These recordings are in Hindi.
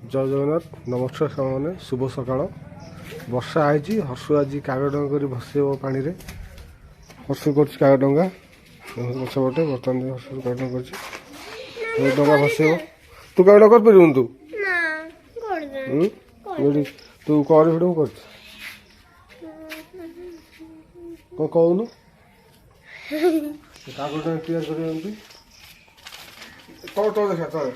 जय जगन्नाथ नमस्कार सामने शुभ सकाळ वर्षा आई हर्षु आज कागज डंगा कर भसब पानी रे हर्षु कर कागज डंगा पछपटे बर्तमान हर्षु कागज डंगा कर डंगा भसब तू कागज डंगा कर पारू तू कर भिड कर कहून कागज डंगा तैयार कर देखा तले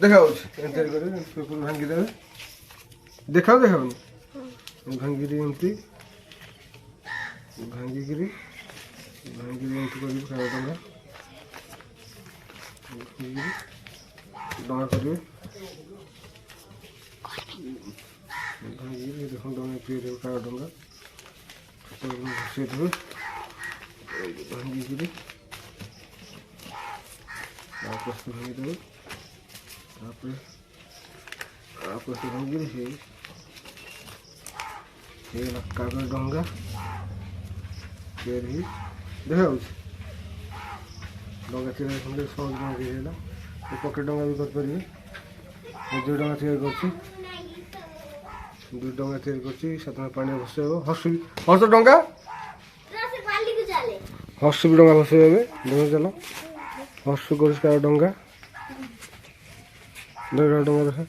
देखा पेपर भांगीदे देखा देखा भांगी एमती भांगिक कर डंगा डंगा करेंगे भांगिक देख डंगा पी देवे कागज डंगा घुसे देवे भांगिक भांगीदेवे भांगी कागज डंगा तैयारी देखा डंगा तैयारी सहज डंगा पकेट डंगा भी करेंगे दुई डंगा तैयारी कर डंगा तैयारी कर पानी भसब हर्ष डंगा हर्ष भी डंगा भसब देख चल हर्ष कर डंगा डंगा देखा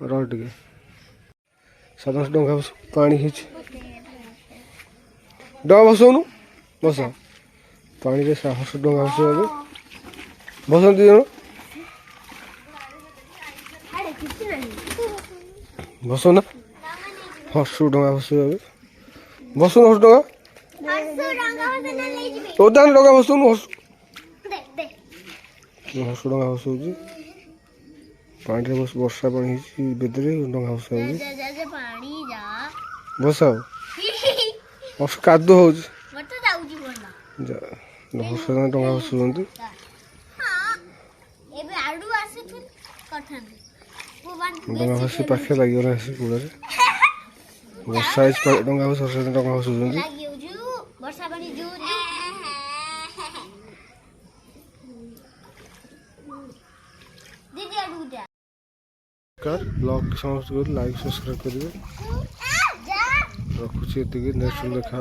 रे साधारण डंगा पानी डंगा भसौनु बस पानी रे हर्ष डंगा भसब बसंत जन भसना हर्ष डंगा भसब बसुन हर्ष डंगा ओदान डंगा भसौनु हर्ष हर्ष डंगा भसौची पानी रे वर्षा पानी बेदरे डंगा भसा भसाओ हर्ष कादु हो हर्ष डंगा भसुंट डंगा भसी पाखे लगे कूड़े वर्षा डंगा भस डंगा भसुंट ब्लॉग समस्त लाइक सब्सक्राइब करेंगे रखुची नेक्स्ट देखा।